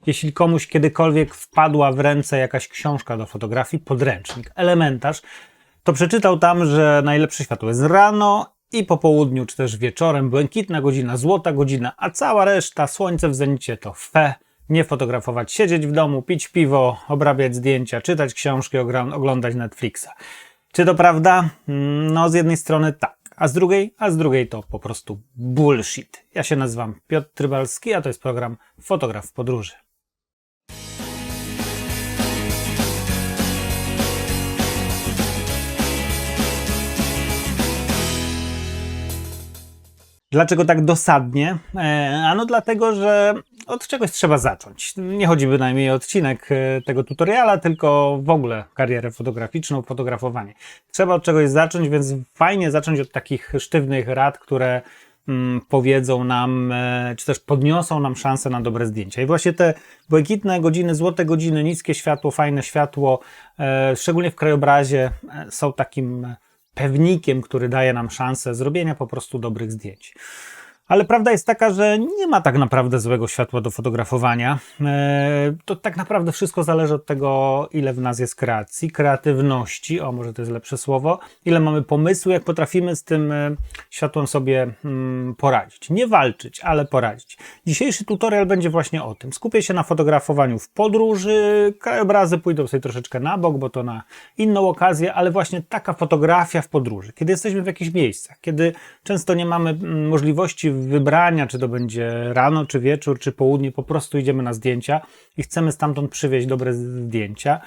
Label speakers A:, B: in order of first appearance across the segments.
A: Jeśli komuś kiedykolwiek wpadła w ręce jakaś książka do fotografii, podręcznik, elementarz, to przeczytał tam, że najlepsze światło jest rano i po południu, czy też wieczorem, błękitna godzina, złota godzina, a cała reszta, słońce w zenicie, to fe. Nie fotografować, siedzieć w domu, pić piwo, obrabiać zdjęcia, czytać książki, oglądać Netflixa. Czy to prawda? No, z jednej strony tak, a z drugiej to po prostu bullshit. Ja się nazywam Piotr Trybalski, a to jest program Fotograf w podróży. Dlaczego tak dosadnie? Ano dlatego, że od czegoś trzeba zacząć. Nie chodzi bynajmniej o odcinek tego tutoriala, tylko w ogóle karierę fotograficzną, fotografowanie. Trzeba od czegoś zacząć, więc fajnie zacząć od takich sztywnych rad, które powiedzą nam, czy też podniosą nam szansę na dobre zdjęcia. I właśnie te błękitne godziny, złote godziny, niskie światło, fajne światło, szczególnie w krajobrazie, są takim pewnikiem, który daje nam szansę zrobienia po prostu dobrych zdjęć. Ale prawda jest taka, że nie ma tak naprawdę złego światła do fotografowania. To tak naprawdę wszystko zależy od tego, ile w nas jest kreacji, kreatywności, o może to jest lepsze słowo, ile mamy pomysłu, jak potrafimy z tym światłem sobie poradzić. Nie walczyć, ale poradzić. Dzisiejszy tutorial będzie właśnie o tym. Skupię się na fotografowaniu w podróży, krajobrazy pójdą sobie troszeczkę na bok, bo to na inną okazję, ale właśnie taka fotografia w podróży. Kiedy jesteśmy w jakichś miejscach, kiedy często nie mamy możliwości wybrania, czy to będzie rano, czy wieczór, czy południe, po prostu idziemy na zdjęcia i chcemy stamtąd przywieźć dobre zdjęcia,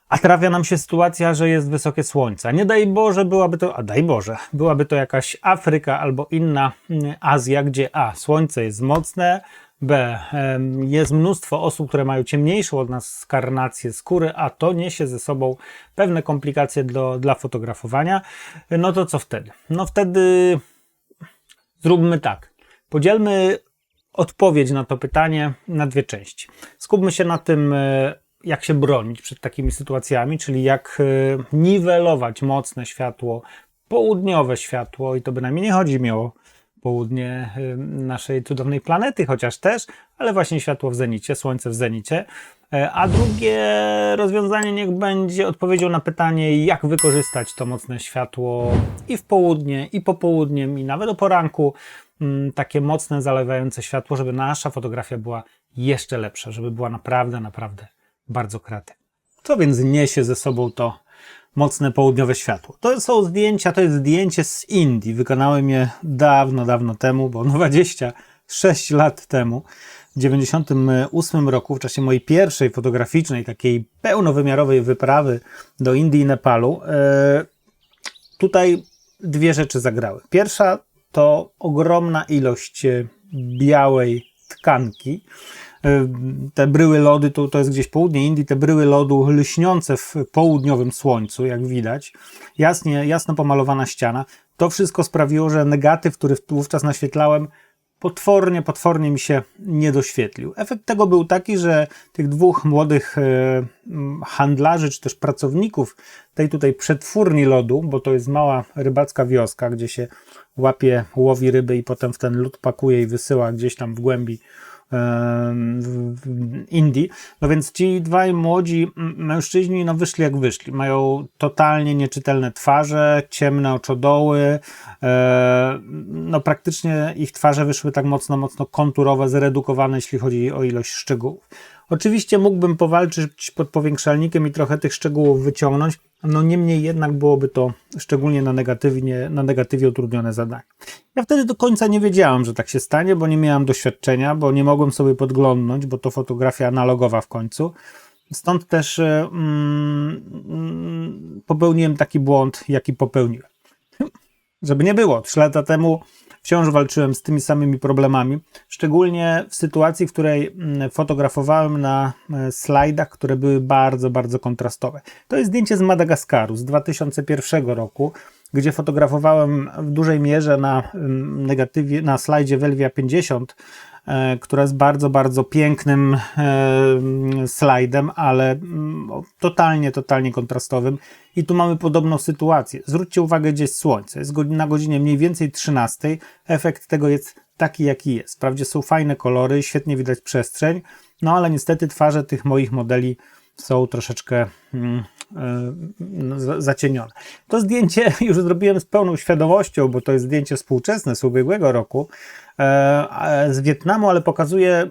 A: a trafia nam się sytuacja, że jest wysokie słońce. Nie daj Boże, byłaby to jakaś Afryka albo inna Azja, gdzie a, słońce jest mocne, b, jest mnóstwo osób, które mają ciemniejszą od nas karnację skóry, a to niesie ze sobą pewne komplikacje dla fotografowania. No to co wtedy? No wtedy zróbmy tak. Podzielmy odpowiedź na to pytanie na dwie części. Skupmy się na tym, jak się bronić przed takimi sytuacjami, czyli jak niwelować mocne światło, południowe światło, i to bynajmniej nie chodzi mi o południe naszej cudownej planety, chociaż też, ale właśnie światło w zenicie, słońce w zenicie. A drugie rozwiązanie niech będzie odpowiedzią na pytanie, jak wykorzystać to mocne światło i w południe, i popołudniem, i nawet o poranku. Takie mocne, zalewające światło, żeby nasza fotografia była jeszcze lepsza, żeby była naprawdę, naprawdę bardzo kreatywna. Co więc niesie ze sobą to mocne południowe światło? To są zdjęcia, to jest zdjęcie z Indii. Wykonałem je dawno, dawno temu, bo 26 lat temu. W 1998 roku, w czasie mojej pierwszej fotograficznej, takiej pełnowymiarowej wyprawy do Indii i Nepalu, tutaj dwie rzeczy zagrały. Pierwsza to ogromna ilość białej tkanki. Te bryły lodu, to jest gdzieś południe Indii, te bryły lodu lśniące w południowym słońcu, jak widać. Jasno pomalowana ściana. To wszystko sprawiło, że negatyw, który wówczas naświetlałem, potwornie mi się nie doświetlił. Efekt tego był taki, że tych dwóch młodych handlarzy, czy też pracowników tej tutaj przetwórni lodu, bo to jest mała rybacka wioska, gdzie się łowi ryby i potem w ten lód pakuje i wysyła gdzieś tam w głębi w Indii. No więc ci dwaj młodzi mężczyźni wyszli jak wyszli. Mają totalnie nieczytelne twarze, ciemne oczodoły. No praktycznie ich twarze wyszły tak mocno konturowe, zredukowane, jeśli chodzi o ilość szczegółów. Oczywiście mógłbym powalczyć pod powiększalnikiem i trochę tych szczegółów wyciągnąć, no niemniej jednak byłoby to szczególnie na negatywie utrudnione zadanie. Ja wtedy do końca nie wiedziałem, że tak się stanie, bo nie miałem doświadczenia, bo nie mogłem sobie podglądnąć, bo to fotografia analogowa w końcu. Stąd też popełniłem taki błąd, jaki popełniłem. Żeby nie było, 3 lata temu wciąż walczyłem z tymi samymi problemami, szczególnie w sytuacji, w której fotografowałem na slajdach, które były bardzo, bardzo kontrastowe. To jest zdjęcie z Madagaskaru z 2001 roku, gdzie fotografowałem w dużej mierze na slajdzie Velvia 50, która jest bardzo, bardzo pięknym slajdem, ale totalnie kontrastowym. I tu mamy podobną sytuację. Zwróćcie uwagę, gdzie jest słońce. Jest na godzinie mniej więcej 13. Efekt tego jest taki, jaki jest. Wprawdzie są fajne kolory, świetnie widać przestrzeń, no ale niestety twarze tych moich modeli są troszeczkę zacienione. To zdjęcie już zrobiłem z pełną świadomością, bo to jest zdjęcie współczesne z ubiegłego roku z Wietnamu, ale pokazuje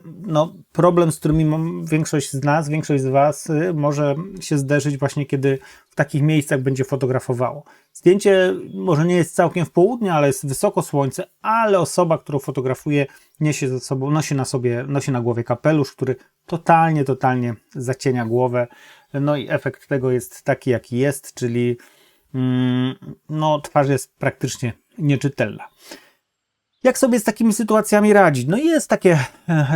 A: problem, z którym większość z nas, większość z Was może się zderzyć właśnie, kiedy w takich miejscach będzie fotografowało. Zdjęcie może nie jest całkiem w południe, ale jest wysoko słońce, ale osoba, którą fotografuje, nosi na głowie kapelusz, który totalnie zacienia głowę. No i efekt tego jest taki, jaki jest, czyli twarz jest praktycznie nieczytelna. Jak sobie z takimi sytuacjami radzić? No i jest takie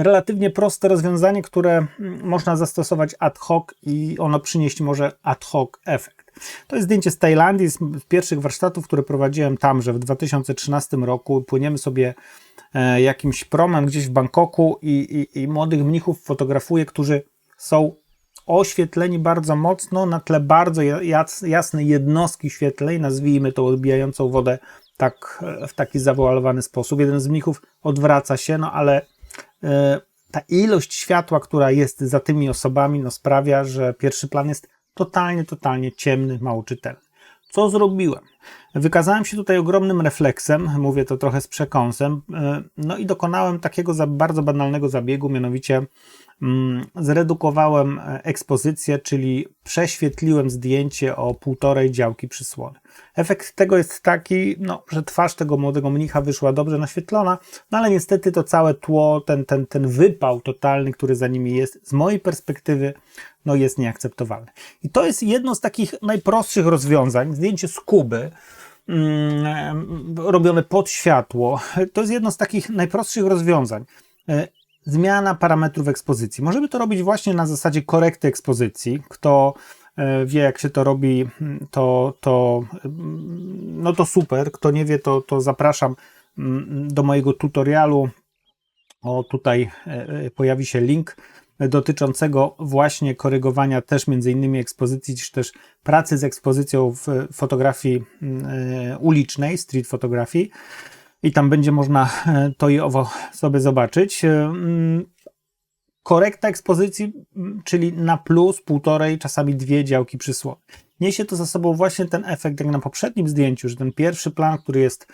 A: relatywnie proste rozwiązanie, które można zastosować ad hoc i ono przynieść może ad hoc efekt. To jest zdjęcie z Tajlandii, z pierwszych warsztatów, które prowadziłem tamże w 2013 roku. Płyniemy sobie jakimś promem gdzieś w Bangkoku i młodych mnichów fotografuję, którzy są oświetleni bardzo mocno na tle bardzo jasnej jednostki świetlnej, nazwijmy to odbijającą wodę w taki zawoalowany sposób. Jeden z mnichów odwraca się, ale ta ilość światła, która jest za tymi osobami, sprawia, że pierwszy plan jest totalnie ciemny, mało czytelny. Co zrobiłem? Wykazałem się tutaj ogromnym refleksem, mówię to trochę z przekąsem, i dokonałem takiego bardzo banalnego zabiegu, mianowicie zredukowałem ekspozycję, czyli prześwietliłem zdjęcie o 1,5 działki przysłony. Efekt tego jest taki, że twarz tego młodego mnicha wyszła dobrze naświetlona, ale niestety to całe tło, ten wypał totalny, który za nimi jest, z mojej perspektywy, jest nieakceptowalny. I to jest jedno z takich najprostszych rozwiązań, zdjęcie z Kuby, robione pod światło, to jest jedno z takich najprostszych rozwiązań. Zmiana parametrów ekspozycji. Możemy to robić właśnie na zasadzie korekty ekspozycji. Kto wie, jak się to robi, to super. Kto nie wie, to zapraszam do mojego tutorialu. O, tutaj pojawi się link dotyczącego właśnie korygowania też między innymi ekspozycji, czy też pracy z ekspozycją w fotografii ulicznej, street fotografii. I tam będzie można to i owo sobie zobaczyć. Korekta ekspozycji, czyli na plus 1,5, czasami 2 działki przysłony. Niesie to za sobą właśnie ten efekt, jak na poprzednim zdjęciu, że ten pierwszy plan, który jest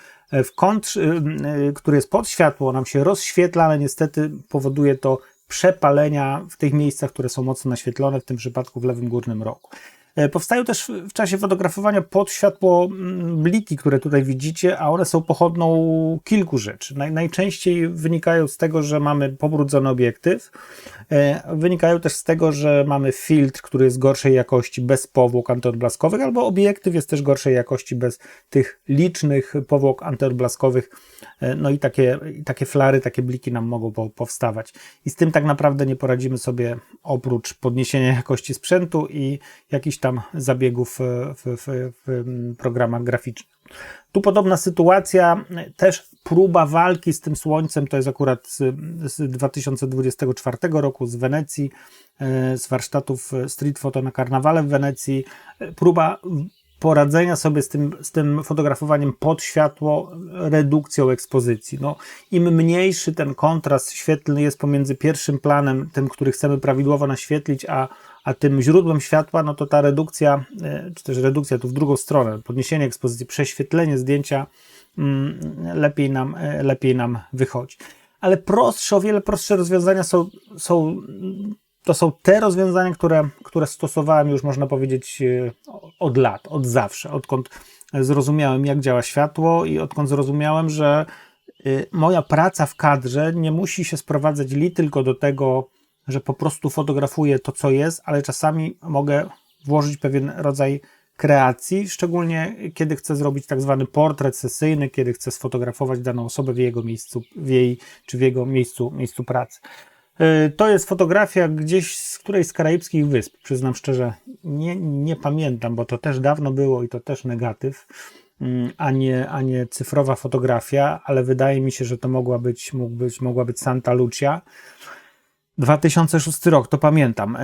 A: który jest pod światło, nam się rozświetla, ale niestety powoduje to przepalenia w tych miejscach, które są mocno naświetlone, w tym przypadku w lewym górnym rogu. Powstają też w czasie fotografowania pod światło bliki, które tutaj widzicie, a one są pochodną kilku rzeczy. Najczęściej wynikają z tego, że mamy pobrudzony obiektyw. Wynikają też z tego, że mamy filtr, który jest gorszej jakości bez powłok antyodblaskowych, albo obiektyw jest też gorszej jakości bez tych licznych powłok antyodblaskowych. I takie flary, takie bliki nam mogą powstawać. I z tym tak naprawdę nie poradzimy sobie oprócz podniesienia jakości sprzętu i jakichś tam zabiegów w programach graficznych. Tu podobna sytuacja, też próba walki z tym słońcem, to jest akurat z 2024 roku, z Wenecji, z warsztatów street photo na karnawale w Wenecji. Próba poradzenia sobie z tym fotografowaniem pod światło, redukcją ekspozycji. Im mniejszy ten kontrast świetlny jest pomiędzy pierwszym planem, tym, który chcemy prawidłowo naświetlić, a tym źródłem światła, to ta redukcja, czy też redukcja tu w drugą stronę, podniesienie ekspozycji, prześwietlenie zdjęcia lepiej nam wychodzi. Ale o wiele prostsze rozwiązania to są te rozwiązania, które stosowałem już, można powiedzieć, od lat, od zawsze, odkąd zrozumiałem, jak działa światło i odkąd zrozumiałem, że moja praca w kadrze nie musi się sprowadzać tylko do tego, że po prostu fotografuję to, co jest, ale czasami mogę włożyć pewien rodzaj kreacji, szczególnie kiedy chcę zrobić tak zwany portret sesyjny, kiedy chcę sfotografować daną osobę w jego miejscu pracy. To jest fotografia gdzieś z którejś z karaibskich wysp. Przyznam szczerze, nie pamiętam, bo to też dawno było i to też negatyw, a nie cyfrowa fotografia, ale wydaje mi się, że to mogła być Santa Lucia. 2006 rok, to pamiętam.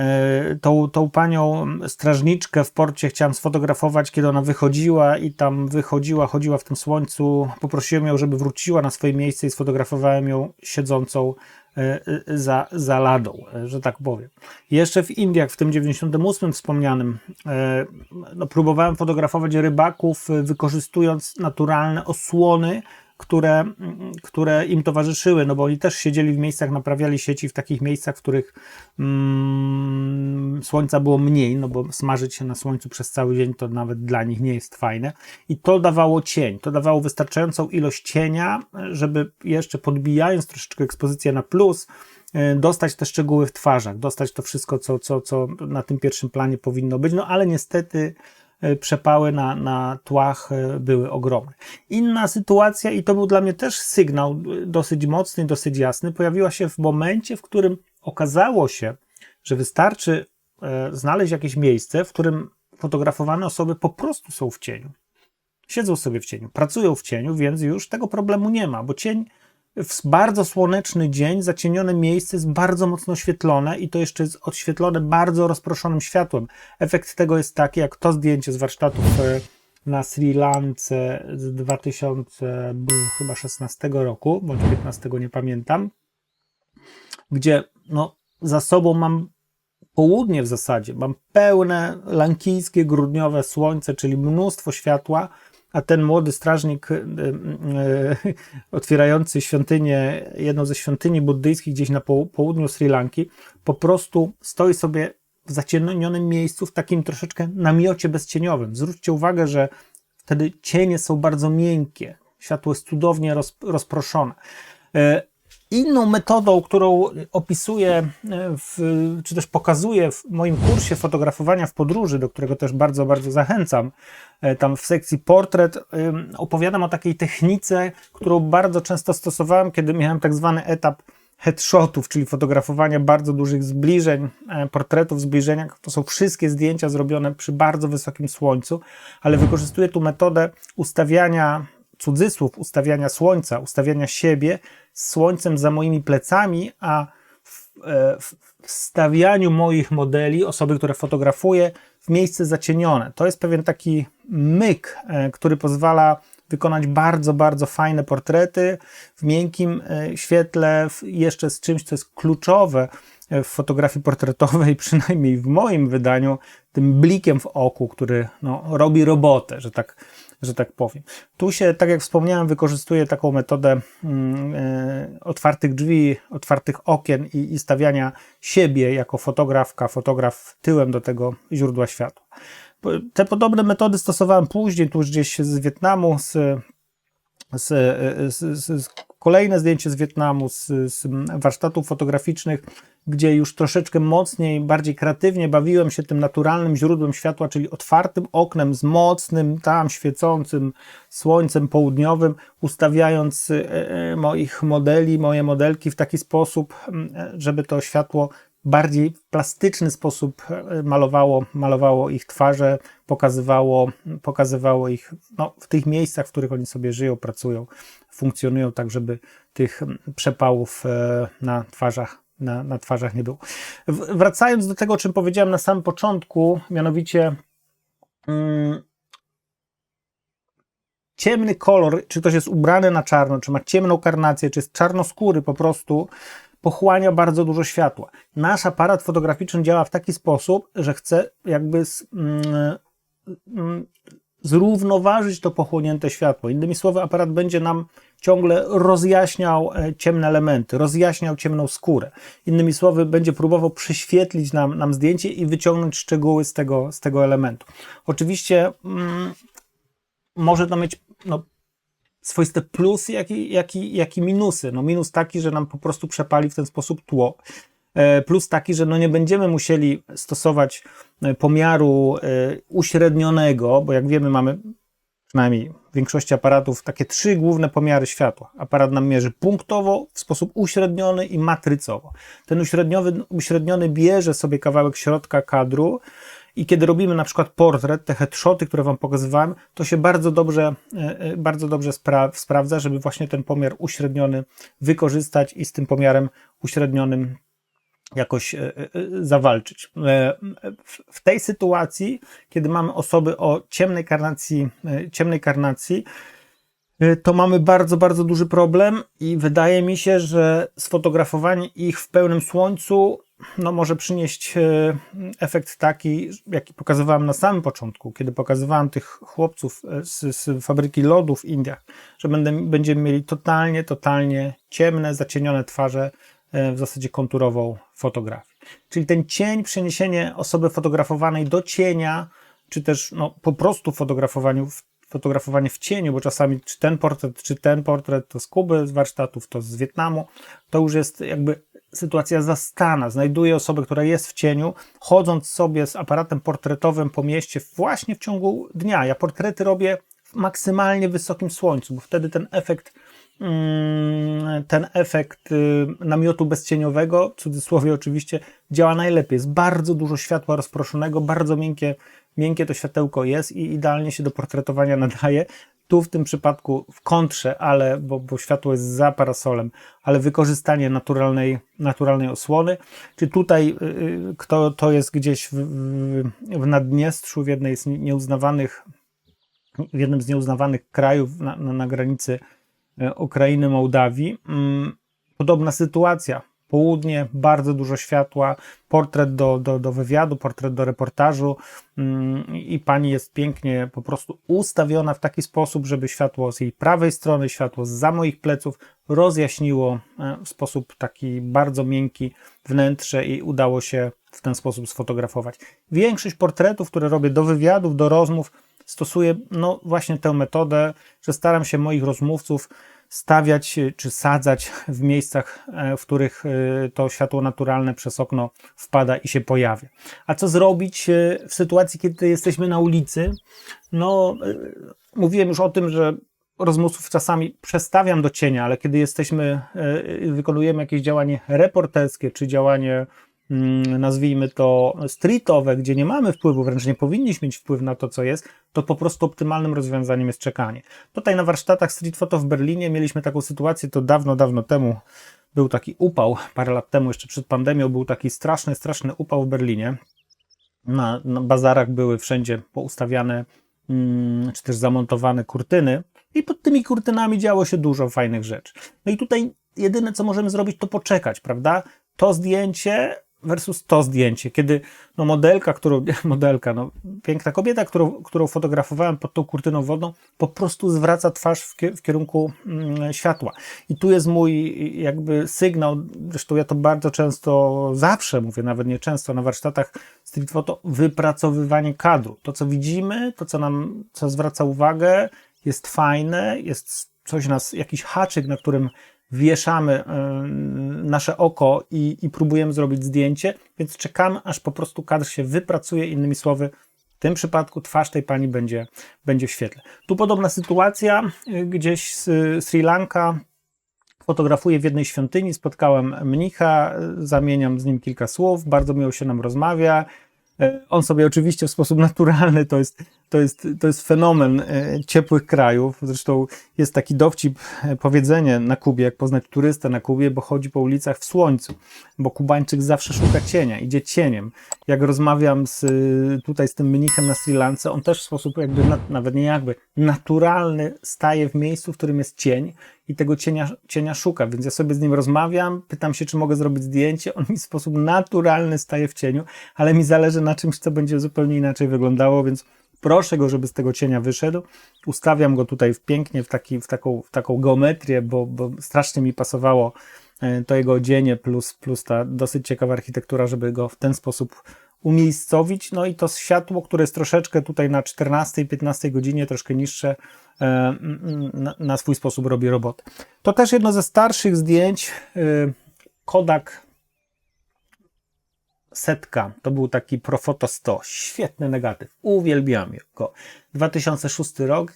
A: Tą panią strażniczkę w porcie chciałem sfotografować, kiedy ona wychodziła i tam chodziła w tym słońcu. Poprosiłem ją, żeby wróciła na swoje miejsce i sfotografowałem ją siedzącą za ladą, że tak powiem. Jeszcze w Indiach, w tym 98 wspomnianym, no, próbowałem fotografować rybaków, wykorzystując naturalne osłony, które im towarzyszyły, no bo oni też siedzieli w miejscach, naprawiali sieci w takich miejscach, w których słońca było mniej, no bo smażyć się na słońcu przez cały dzień to nawet dla nich nie jest fajne. I to dawało cień, to dawało wystarczającą ilość cienia, żeby jeszcze podbijając troszeczkę ekspozycję na plus, dostać te szczegóły w twarzach, dostać to wszystko, co na tym pierwszym planie powinno być, no ale niestety przepały na tłach były ogromne. Inna sytuacja, i to był dla mnie też sygnał dosyć mocny, dosyć jasny, pojawiła się w momencie, w którym okazało się, że wystarczy znaleźć jakieś miejsce, w którym fotografowane osoby po prostu są w cieniu. Siedzą sobie w cieniu, pracują w cieniu, więc już tego problemu nie ma, bo cień w bardzo słoneczny dzień, zacienione miejsce jest bardzo mocno oświetlone i to jeszcze jest odświetlone bardzo rozproszonym światłem. Efekt tego jest taki, jak to zdjęcie z warsztatów na Sri Lance z 2016 roku, bądź 15, nie pamiętam, gdzie no, za sobą mam południe w zasadzie, mam pełne lankijskie, grudniowe słońce, czyli mnóstwo światła, a ten młody strażnik otwierający świątynię, jedną ze świątyni buddyjskich gdzieś na południu Sri Lanki, po prostu stoi sobie w zacienionym miejscu, w takim troszeczkę namiocie bezcieniowym. Zwróćcie uwagę, że wtedy cienie są bardzo miękkie, światło jest cudownie rozproszone. Inną metodą, którą opisuję, czy też pokazuję w moim kursie fotografowania w podróży, do którego też bardzo, bardzo zachęcam, tam w sekcji portret, opowiadam o takiej technice, którą bardzo często stosowałem, kiedy miałem tak zwany etap headshotów, czyli fotografowania bardzo dużych zbliżeń, portretów w zbliżeniach. To są wszystkie zdjęcia zrobione przy bardzo wysokim słońcu, ale wykorzystuję tu metodę ustawiania cudzysłów, ustawiania słońca, ustawiania siebie z słońcem za moimi plecami, a w wstawianiu moich modeli, osoby, które fotografuję, w miejsce zacienione. To jest pewien taki myk, który pozwala wykonać bardzo, bardzo fajne portrety w miękkim świetle, jeszcze z czymś, co jest kluczowe w fotografii portretowej, przynajmniej w moim wydaniu, tym blikiem w oku, który no, robi robotę, że tak powiem. Tu się, tak jak wspomniałem, wykorzystuje taką metodę otwartych drzwi, otwartych okien i stawiania siebie jako fotograf tyłem do tego źródła światła. Te podobne metody stosowałem później, tu już gdzieś z Wietnamu, kolejne zdjęcie z Wietnamu, z warsztatów fotograficznych, gdzie już troszeczkę mocniej, bardziej kreatywnie bawiłem się tym naturalnym źródłem światła, czyli otwartym oknem z mocnym, tam świecącym słońcem południowym, ustawiając moich modeli, moje modelki w taki sposób, żeby to światło bardziej w plastyczny sposób malowało ich twarze, pokazywało ich no, w tych miejscach, w których oni sobie żyją, pracują, funkcjonują tak, żeby tych przepałów na twarzach nie było. Wracając do tego, o czym powiedziałem na samym początku, mianowicie ciemny kolor, czy ktoś jest ubrany na czarno, czy ma ciemną karnację, czy jest czarnoskóry po prostu, pochłania bardzo dużo światła. Nasz aparat fotograficzny działa w taki sposób, że chce jakby zrównoważyć to pochłonięte światło. Innymi słowy, aparat będzie nam ciągle rozjaśniał ciemne elementy, rozjaśniał ciemną skórę. Innymi słowy, będzie próbował przyświetlić nam zdjęcie i wyciągnąć szczegóły z tego elementu. Oczywiście może to mieć swoiste plusy, jak i minusy. No minus taki, że nam po prostu przepali w ten sposób tło. Plus taki, że no nie będziemy musieli stosować pomiaru uśrednionego, bo jak wiemy, mamy przynajmniej w większości aparatów takie 3 główne pomiary światła. Aparat nam mierzy punktowo, w sposób uśredniony i matrycowo. Ten uśredniony bierze sobie kawałek środka kadru i kiedy robimy na przykład portret, te headshoty, które Wam pokazywałem, to się bardzo dobrze sprawdza, żeby właśnie ten pomiar uśredniony wykorzystać i z tym pomiarem uśrednionym jakoś zawalczyć. W tej sytuacji, kiedy mamy osoby o ciemnej karnacji, to mamy bardzo, bardzo duży problem i wydaje mi się, że sfotografowanie ich w pełnym słońcu no, może przynieść efekt taki, jaki pokazywałem na samym początku, kiedy pokazywałem tych chłopców z fabryki lodów w Indiach, że będziemy mieli totalnie ciemne, zacienione twarze, w zasadzie konturową fotografię. Czyli ten cień, przeniesienie osoby fotografowanej do cienia, czy też no, po prostu fotografowanie w cieniu, bo czasami czy ten portret to z Kuby, z warsztatów, to z Wietnamu, to już jest jakby sytuacja zastana. Znajduję osobę, która jest w cieniu, chodząc sobie z aparatem portretowym po mieście właśnie w ciągu dnia. Ja portrety robię w maksymalnie wysokim słońcu, bo wtedy ten efekt namiotu bezcieniowego, w cudzysłowie oczywiście, działa najlepiej. Jest bardzo dużo światła rozproszonego, bardzo miękkie to światełko jest i idealnie się do portretowania nadaje. Tu w tym przypadku w kontrze, bo światło jest za parasolem, ale wykorzystanie naturalnej osłony. Czy tutaj to jest gdzieś w Naddniestrzu, w jednym z nieuznawanych krajów na granicy Ukrainy, Mołdawii. Podobna sytuacja. Południe, bardzo dużo światła, portret do wywiadu, portret do reportażu i pani jest pięknie po prostu ustawiona w taki sposób, żeby światło z jej prawej strony, światło zza moich pleców rozjaśniło w sposób taki bardzo miękki wnętrze i udało się w ten sposób sfotografować. Większość portretów, które robię do wywiadów, do rozmów, stosuję no właśnie tę metodę, że staram się moich rozmówców stawiać czy sadzać w miejscach, w których to światło naturalne przez okno wpada i się pojawia. A co zrobić w sytuacji, kiedy jesteśmy na ulicy? No, mówiłem już o tym, że rozmówców czasami przestawiam do cienia, ale kiedy wykonujemy jakieś działanie reporterskie, czy działanie nazwijmy to streetowe, gdzie nie mamy wpływu, wręcz nie powinniśmy mieć wpływu na to, co jest, to po prostu optymalnym rozwiązaniem jest czekanie. Tutaj na warsztatach Street Photo w Berlinie mieliśmy taką sytuację, to dawno temu był taki upał, parę lat temu, jeszcze przed pandemią, był taki straszny upał w Berlinie. Na bazarach były wszędzie poustawiane, czy też zamontowane kurtyny i pod tymi kurtynami działo się dużo fajnych rzeczy. No i tutaj jedyne, co możemy zrobić, to poczekać, prawda? To zdjęcie versus to zdjęcie, kiedy no piękna kobieta, którą fotografowałem pod tą kurtyną wodną, po prostu zwraca twarz w kierunku światła. I tu jest mój jakby sygnał, zresztą ja to bardzo często, zawsze mówię, nawet nie często, na warsztatach street photo, wypracowywanie kadru. To, co widzimy, to, co zwraca uwagę, jest fajne, jest jakiś haczyk, na którym wieszamy nasze oko i próbujemy zrobić zdjęcie, więc czekamy, aż po prostu kadr się wypracuje, innymi słowy, w tym przypadku twarz tej pani będzie w świetle. Tu podobna sytuacja, gdzieś z Sri Lanka, fotografuję w jednej świątyni, spotkałem mnicha, zamieniam z nim kilka słów, bardzo miło się nam rozmawia. On sobie oczywiście w sposób naturalny, to jest fenomen ciepłych krajów. Zresztą jest taki dowcip, powiedzenie na Kubie, jak poznać turystę na Kubie, bo chodzi po ulicach w słońcu, bo Kubańczyk zawsze szuka cienia, idzie cieniem. Jak rozmawiam tutaj z tym mnichem na Sri Lance, on też w sposób nawet nie naturalny staje w miejscu, w którym jest cień i tego cienia szuka, więc ja sobie z nim rozmawiam, pytam się, czy mogę zrobić zdjęcie, on mi w sposób naturalny staje w cieniu, ale mi zależy na czymś, co będzie zupełnie inaczej wyglądało, więc proszę go, żeby z tego cienia wyszedł. Ustawiam go tutaj pięknie w taką geometrię, bo strasznie mi pasowało to jego odzienie plus ta dosyć ciekawa architektura, żeby go w ten sposób umiejscowić. No i to światło, które jest troszeczkę tutaj na 14-15 godzinie, troszkę niższe, na swój sposób robi robotę. To też jedno ze starszych zdjęć. Kodak Setka, to był taki Profoto 100, świetny negatyw, uwielbiam go. 2006 rok,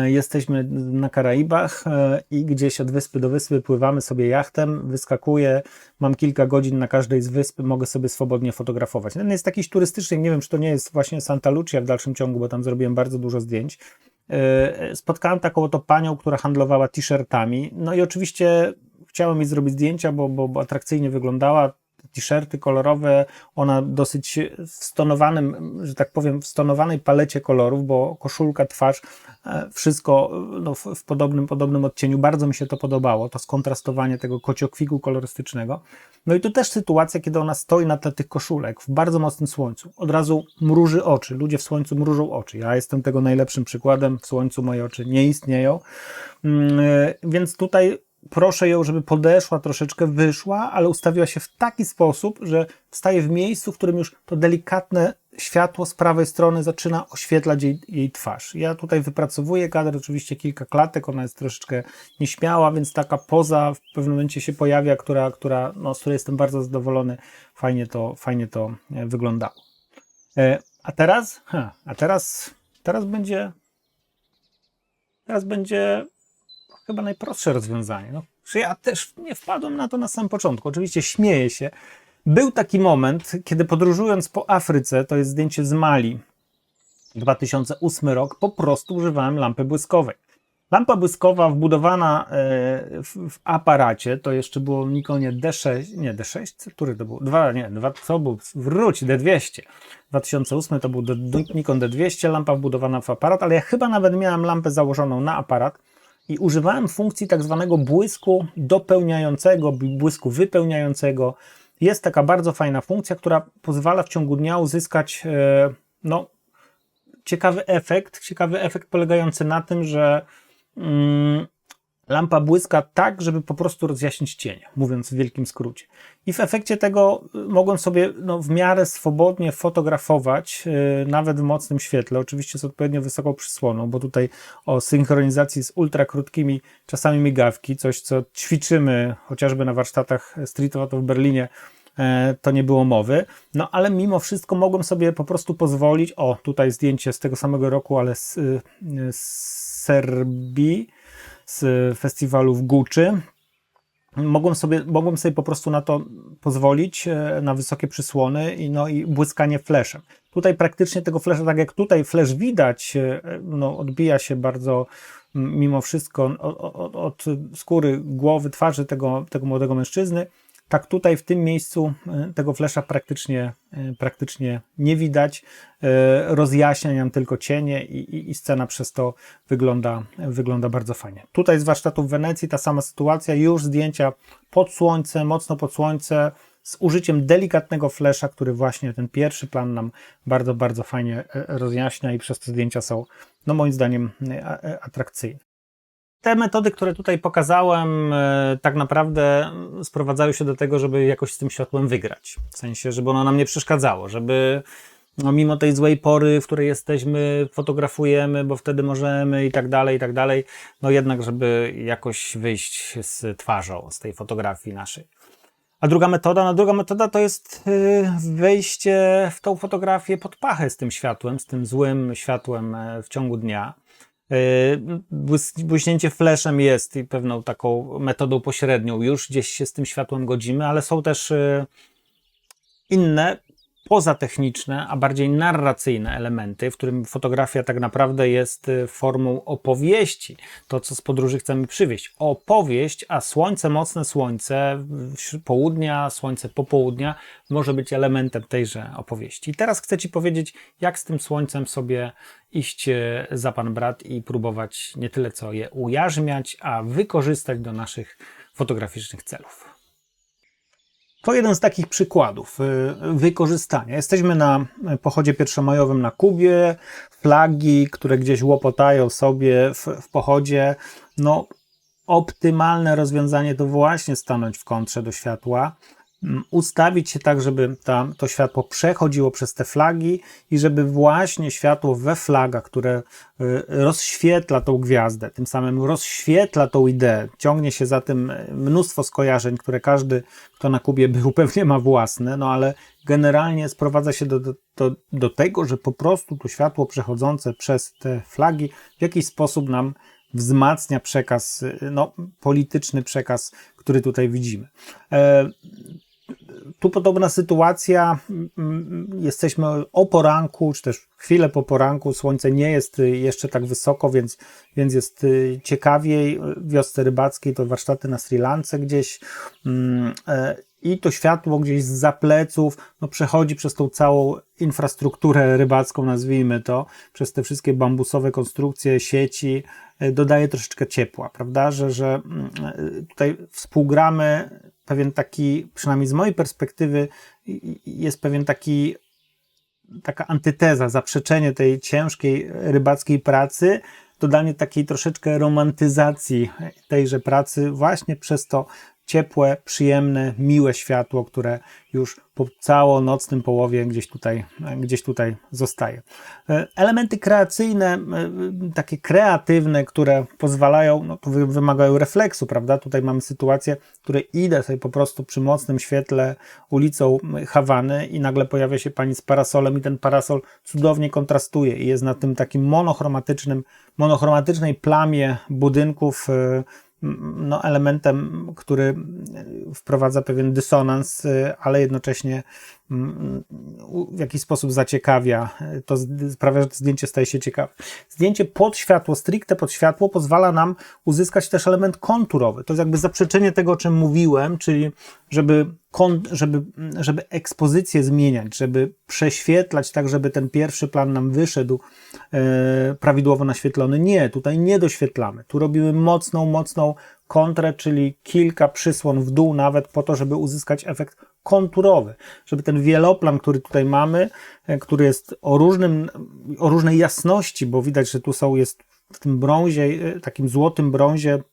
A: jesteśmy na Karaibach i gdzieś od wyspy do wyspy pływamy sobie jachtem, wyskakuję, mam kilka godzin na każdej z wysp, mogę sobie swobodnie fotografować. Ten jest jakiś turystyczny, nie wiem, czy to nie jest właśnie Santa Lucia w dalszym ciągu, bo tam zrobiłem bardzo dużo zdjęć. Spotkałem taką oto panią, która handlowała t-shirtami, no i oczywiście chciałem jej zrobić zdjęcia, bo atrakcyjnie wyglądała. t-shirty kolorowe, ona dosyć w stonowanym, że tak powiem, w stonowanej palecie kolorów, bo koszulka, twarz, wszystko no, w podobnym odcieniu. Bardzo mi się to podobało, to skontrastowanie tego kociokwiku kolorystycznego. No i tu też sytuacja, kiedy ona stoi na tle tych koszulek w bardzo mocnym słońcu. Od razu mruży oczy. Ludzie w słońcu mrużą oczy. Ja jestem tego najlepszym przykładem. W słońcu moje oczy nie istnieją. Więc tutaj proszę ją, żeby podeszła troszeczkę, wyszła, ale ustawiła się w taki sposób, że staje w miejscu, w którym już to delikatne światło z prawej strony zaczyna oświetlać jej twarz. Ja tutaj wypracowuję kadr, oczywiście kilka klatek, ona jest troszeczkę nieśmiała, więc taka poza w pewnym momencie się pojawia, no, z której jestem bardzo zadowolony. Fajnie to wyglądało. Teraz będzie chyba najprostsze rozwiązanie. No, że ja też nie wpadłem na to na samym początku. Oczywiście śmieję się. Był taki moment, kiedy podróżując po Afryce, to jest zdjęcie z Mali, 2008 rok, po prostu używałem lampy błyskowej. Lampa błyskowa wbudowana w aparacie, to jeszcze było w Nikonie D6, który to był? D200. 2008 to był Nikon D200, lampa wbudowana w aparat, ale ja chyba nawet miałem lampę założoną na aparat i używałem funkcji tak zwanego błysku dopełniającego, błysku wypełniającego. Jest taka bardzo fajna funkcja, która pozwala w ciągu dnia uzyskać no, ciekawy efekt polegający na tym, że lampa błyska tak, żeby po prostu rozjaśnić cienie, mówiąc w wielkim skrócie. I w efekcie tego mogłem sobie no, w miarę swobodnie fotografować, nawet w mocnym świetle, oczywiście z odpowiednio wysoką przysłoną, bo tutaj o synchronizacji z ultra krótkimi czasami migawki, coś co ćwiczymy chociażby na warsztatach street photo w Berlinie, to nie było mowy, no ale mimo wszystko mogłem sobie po prostu pozwolić, tutaj zdjęcie z tego samego roku, ale z Serbii, z festiwalu w Guczy. Mogłem sobie po prostu na to pozwolić, na wysokie przysłony i błyskanie fleszem. Tutaj praktycznie tego flesza, tak jak tutaj flesz widać, no, odbija się bardzo mimo wszystko od skóry, głowy, twarzy tego młodego mężczyzny. Tak tutaj w tym miejscu tego flesza praktycznie nie widać. Rozjaśnia nam tylko cienie i scena przez to wygląda bardzo fajnie. Tutaj z warsztatów w Wenecji ta sama sytuacja, już zdjęcia pod słońce, mocno pod słońce, z użyciem delikatnego flesza, który właśnie ten pierwszy plan nam bardzo, bardzo fajnie rozjaśnia i przez te zdjęcia są, no moim zdaniem, atrakcyjne. Te metody, które tutaj pokazałem, tak naprawdę sprowadzają się do tego, żeby jakoś z tym światłem wygrać. W sensie, żeby ono nam nie przeszkadzało, żeby no, mimo tej złej pory, w której jesteśmy, fotografujemy, bo wtedy możemy i tak dalej, no jednak, żeby jakoś wyjść z twarzą z tej fotografii naszej. A druga metoda to jest wejście w tą fotografię pod pachę z tym światłem, z tym złym światłem w ciągu dnia. Błyśnięcie fleszem jest i pewną taką metodą pośrednią, już gdzieś się z tym światłem godzimy, ale są też inne, pozatechniczne, a bardziej narracyjne elementy, w którym fotografia tak naprawdę jest formą opowieści. To, co z podróży chcemy przywieźć. Opowieść, a słońce, mocne słońce południa, słońce popołudnia może być elementem tejże opowieści. I teraz chcę Ci powiedzieć, jak z tym słońcem sobie iść za pan brat i próbować nie tyle co je ujarzmiać, a wykorzystać do naszych fotograficznych celów. To jeden z takich przykładów wykorzystania. Jesteśmy na pochodzie pierwszomajowym na Kubie, flagi, które gdzieś łopotają sobie w pochodzie. No, optymalne rozwiązanie to właśnie stanąć w kontrze do światła, ustawić się tak, żeby to światło przechodziło przez te flagi i żeby właśnie światło we flagach, które rozświetla tą gwiazdę, tym samym rozświetla tą ideę, ciągnie się za tym mnóstwo skojarzeń, które każdy, kto na Kubie był, pewnie ma własne, no ale generalnie sprowadza się do tego, że po prostu to światło przechodzące przez te flagi w jakiś sposób nam wzmacnia przekaz, no, polityczny przekaz, który tutaj widzimy. Tu podobna sytuacja, jesteśmy o poranku, czy też chwilę po poranku, słońce nie jest jeszcze tak wysoko, więc jest ciekawiej. W wiosce rybackiej to warsztaty na Sri Lance gdzieś i to światło gdzieś zza pleców przechodzi przez tą całą infrastrukturę rybacką, nazwijmy to, przez te wszystkie bambusowe konstrukcje, sieci, dodaje troszeczkę ciepła, prawda, że tutaj współgramy pewien taki, przynajmniej z mojej perspektywy, jest pewien taka antyteza, zaprzeczenie tej ciężkiej rybackiej pracy, dodanie takiej troszeczkę romantyzacji tejże pracy właśnie przez to ciepłe, przyjemne, miłe światło, które już po całonocnym połowie gdzieś tutaj zostaje. Elementy kreacyjne, takie kreatywne, które pozwalają, to wymagają refleksu, prawda? Tutaj mamy sytuację, w której idę sobie po prostu przy mocnym świetle ulicą Hawany i nagle pojawia się pani z parasolem i ten parasol cudownie kontrastuje i jest na tym takim monochromatycznej plamie budynków elementem, który wprowadza pewien dysonans, ale jednocześnie w jakiś sposób zaciekawia, to sprawia, że to zdjęcie staje się ciekawe. Zdjęcie pod światło, stricte pod światło pozwala nam uzyskać też element konturowy. To jest jakby zaprzeczenie tego, o czym mówiłem, czyli żeby ekspozycję zmieniać, żeby prześwietlać tak, żeby ten pierwszy plan nam wyszedł prawidłowo naświetlony. Nie, tutaj nie doświetlamy. Tu robimy mocną kontrę, czyli kilka przysłon w dół nawet po to, żeby uzyskać efekt konturowy, żeby ten wieloplan, który tutaj mamy, który jest o różnej jasności, bo widać, że tu jest w tym brązie, takim złotym brązie,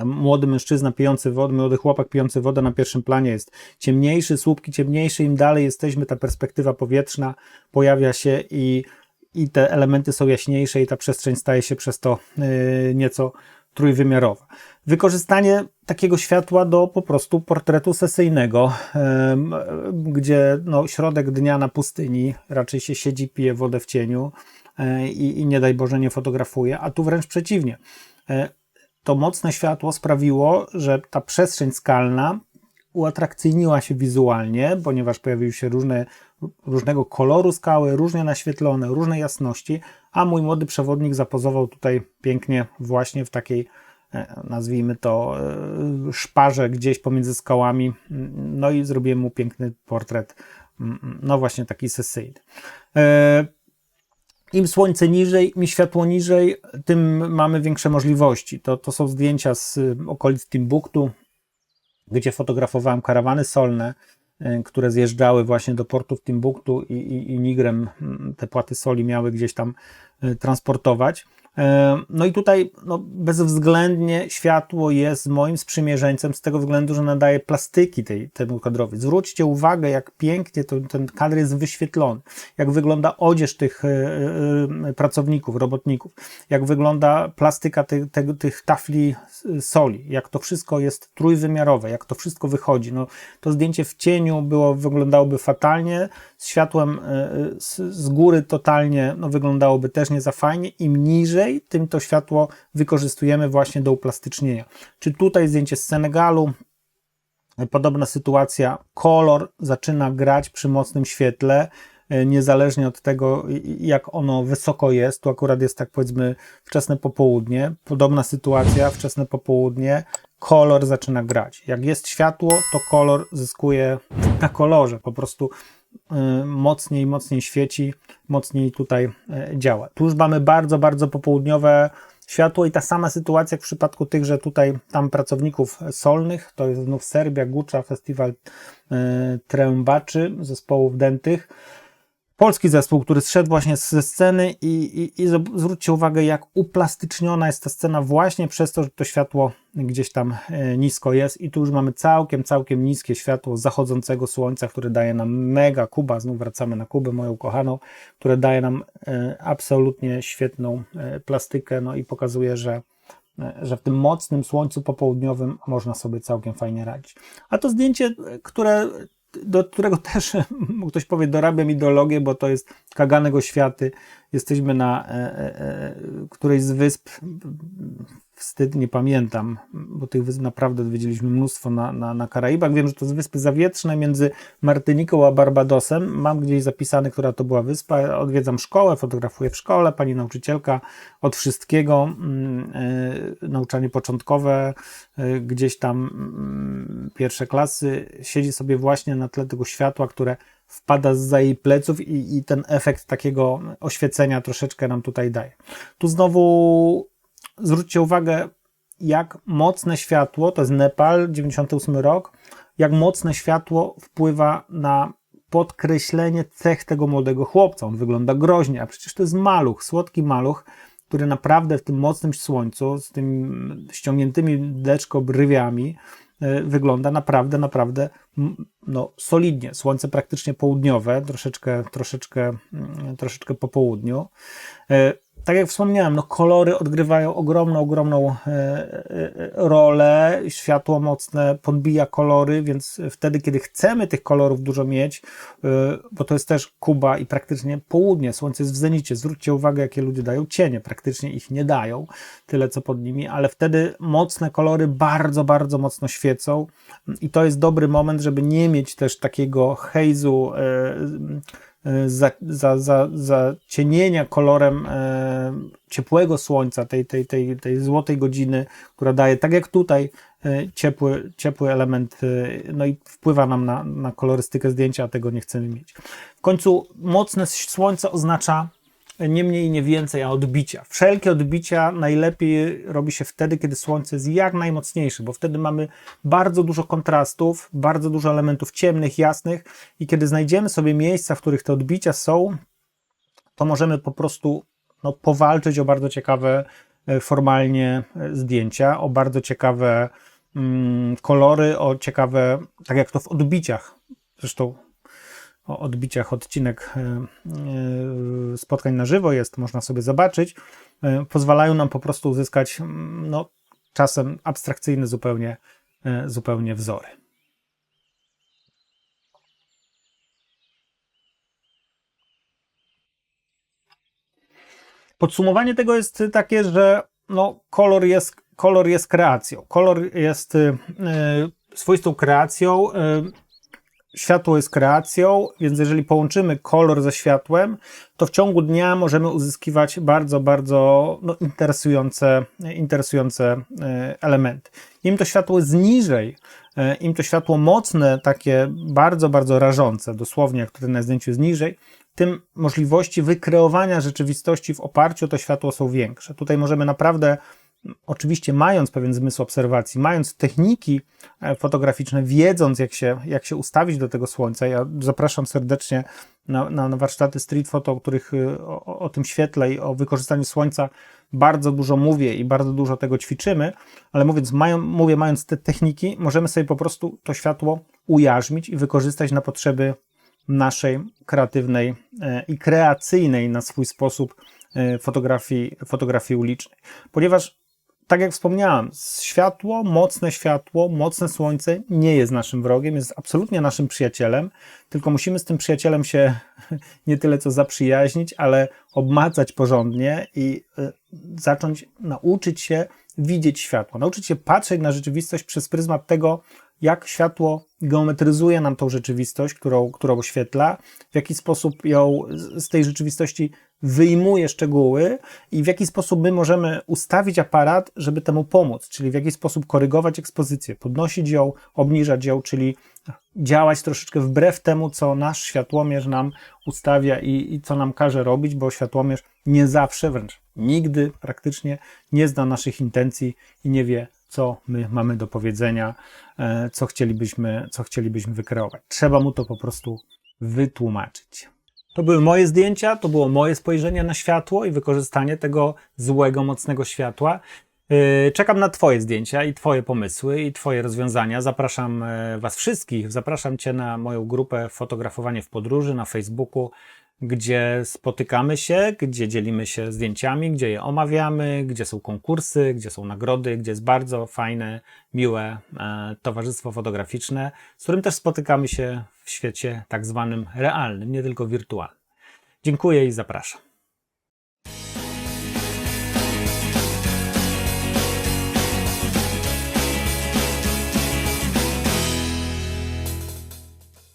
A: młody mężczyzna pijący wodę, młody chłopak pijący wodę na pierwszym planie jest ciemniejszy, słupki ciemniejsze, im dalej jesteśmy, ta perspektywa powietrzna pojawia się i te elementy są jaśniejsze i ta przestrzeń staje się przez to nieco trójwymiarowa. Wykorzystanie takiego światła do po prostu portretu sesyjnego, gdzie środek dnia na pustyni, raczej się siedzi, pije wodę w cieniu i nie daj Boże nie fotografuje, a tu wręcz przeciwnie. To mocne światło sprawiło, że ta przestrzeń skalna uatrakcyjniła się wizualnie, ponieważ pojawiły się różnego koloru skały, różnie naświetlone, różnej jasności, a mój młody przewodnik zapozował tutaj pięknie właśnie w takiej, nazwijmy to, szparze gdzieś pomiędzy skałami, i zrobiłem mu piękny portret, właśnie taki sesyjny. Im słońce niżej, im światło niżej, tym mamy większe możliwości. To są zdjęcia z okolic Timbuktu, gdzie fotografowałem karawany solne, które zjeżdżały właśnie do portu w Timbuktu i Nigrem te płaty soli miały gdzieś tam transportować. I tutaj bezwzględnie światło jest moim sprzymierzeńcem z tego względu, że nadaje plastyki temu kadrowi. Zwróćcie uwagę, jak pięknie ten kadr jest wyświetlony, jak wygląda odzież tych pracowników, robotników, jak wygląda plastyka tych tafli soli, jak to wszystko jest trójwymiarowe, jak to wszystko wychodzi. To zdjęcie w cieniu wyglądałoby fatalnie, z światłem z góry totalnie wyglądałoby też nie za fajnie. Im niżej, tym to światło wykorzystujemy właśnie do uplastycznienia. Czy tutaj zdjęcie z Senegalu, podobna sytuacja, kolor zaczyna grać przy mocnym świetle, niezależnie od tego, jak ono wysoko jest. Tu akurat jest, tak powiedzmy, wczesne popołudnie. Podobna sytuacja, wczesne popołudnie, kolor zaczyna grać. Jak jest światło, to kolor zyskuje na kolorze, po prostu mocniej świeci, mocniej tutaj działa. Tu już mamy bardzo popołudniowe światło i ta sama sytuacja w przypadku tychże tam pracowników solnych, to jest znów Serbia, Gucza, festiwal Trębaczy, zespołów dętych. Polski zespół, który zszedł właśnie ze sceny i zwróćcie uwagę, jak uplastyczniona jest ta scena właśnie przez to, że to światło gdzieś tam nisko jest i tu już mamy całkiem niskie światło zachodzącego słońca, które daje nam mega Kuba, znów wracamy na Kubę, moją kochaną, które daje nam absolutnie świetną plastykę, i pokazuje, że w tym mocnym słońcu popołudniowym można sobie całkiem fajnie radzić. A to zdjęcie, do którego też ktoś powie, dorabiam ideologię, bo to jest Kaganego Światy. Jesteśmy na którejś z wysp wstyd, nie pamiętam, bo tych wysp naprawdę odwiedziliśmy mnóstwo na Karaibach. Wiem, że to są wyspy zawietrzne między Martyniką a Barbadosem. Mam gdzieś zapisane, która to była wyspa. Odwiedzam szkołę, fotografuję w szkole, pani nauczycielka od wszystkiego, nauczanie początkowe, gdzieś tam pierwsze klasy, siedzi sobie właśnie na tle tego światła, które wpada zza jej pleców i ten efekt takiego oświecenia troszeczkę nam tutaj daje. Tu znowu zwróćcie uwagę, jak mocne światło, to jest Nepal, 98 rok, jak mocne światło wpływa na podkreślenie cech tego młodego chłopca. On wygląda groźnie, a przecież to jest maluch, słodki maluch, który naprawdę w tym mocnym słońcu, z tymi ściągniętymi deczko brywiami, wygląda naprawdę no, solidnie. Słońce praktycznie południowe, troszeczkę po południu. Tak jak wspomniałem, no kolory odgrywają ogromną rolę. Światło mocne podbija kolory, więc wtedy, kiedy chcemy tych kolorów dużo mieć, bo to jest też Kuba i praktycznie południe, słońce jest w zenicie. Zwróćcie uwagę, jakie ludzie dają cienie. Praktycznie ich nie dają, tyle co pod nimi, ale wtedy mocne kolory bardzo mocno świecą i to jest dobry moment, żeby nie mieć też takiego hejzu, zacienienia kolorem ciepłego słońca, tej złotej godziny, która daje, tak jak tutaj, ciepły element, no i wpływa nam na kolorystykę zdjęcia, a tego nie chcemy mieć. W końcu mocne słońce oznacza nie mniej i nie więcej, a odbicia. Wszelkie odbicia najlepiej robi się wtedy, kiedy słońce jest jak najmocniejsze, bo wtedy mamy bardzo dużo kontrastów, bardzo dużo elementów ciemnych, jasnych i kiedy znajdziemy sobie miejsca, w których te odbicia są, to możemy po prostu powalczyć o bardzo ciekawe formalnie zdjęcia, o bardzo ciekawe kolory, o ciekawe, tak jak to w odbiciach, zresztą o odbiciach odcinek spotkań na żywo jest, można sobie zobaczyć, pozwalają nam po prostu uzyskać czasem abstrakcyjne zupełnie wzory. Podsumowanie tego jest takie, że kolor jest kreacją. Kolor jest swoistą kreacją. Światło jest kreacją, więc jeżeli połączymy kolor ze światłem, to w ciągu dnia możemy uzyskiwać bardzo interesujące elementy. Im to światło jest niżej, im to światło mocne, takie bardzo rażące, dosłownie jak tutaj na zdjęciu jest niżej, tym możliwości wykreowania rzeczywistości w oparciu o to światło są większe. Tutaj możemy naprawdę, oczywiście mając pewien zmysł obserwacji, mając techniki fotograficzne, wiedząc jak się ustawić do tego słońca. Ja zapraszam serdecznie na warsztaty street photo, których o tym świetle i o wykorzystaniu słońca bardzo dużo mówię i bardzo dużo tego ćwiczymy, ale mając te techniki, możemy sobie po prostu to światło ujarzmić i wykorzystać na potrzeby naszej kreatywnej i kreacyjnej na swój sposób fotografii ulicznej. Ponieważ tak jak wspomniałem, mocne słońce nie jest naszym wrogiem, jest absolutnie naszym przyjacielem, tylko musimy z tym przyjacielem się nie tyle co zaprzyjaźnić, ale obmacać porządnie i nauczyć się widzieć światło, nauczyć się patrzeć na rzeczywistość przez pryzmat tego, jak światło geometryzuje nam tą rzeczywistość, którą oświetla, w jaki sposób ją z tej rzeczywistości wyjmuje szczegóły i w jaki sposób my możemy ustawić aparat, żeby temu pomóc, czyli w jaki sposób korygować ekspozycję, podnosić ją, obniżać ją, czyli działać troszeczkę wbrew temu, co nasz światłomierz nam ustawia i co nam każe robić, bo światłomierz nie zawsze, wręcz nigdy praktycznie nie zna naszych intencji i nie wie, co my mamy do powiedzenia, co chcielibyśmy wykreować. Trzeba mu to po prostu wytłumaczyć. To były moje zdjęcia, to było moje spojrzenie na światło i wykorzystanie tego złego, mocnego światła. Czekam na Twoje zdjęcia i Twoje pomysły i Twoje rozwiązania. Zapraszam Was wszystkich, zapraszam Cię na moją grupę Fotografowanie w podróży na Facebooku, gdzie spotykamy się, gdzie dzielimy się zdjęciami, gdzie je omawiamy, gdzie są konkursy, gdzie są nagrody, gdzie jest bardzo fajne, miłe towarzystwo fotograficzne, z którym też spotykamy się w świecie tak zwanym realnym, nie tylko wirtualnym. Dziękuję i zapraszam.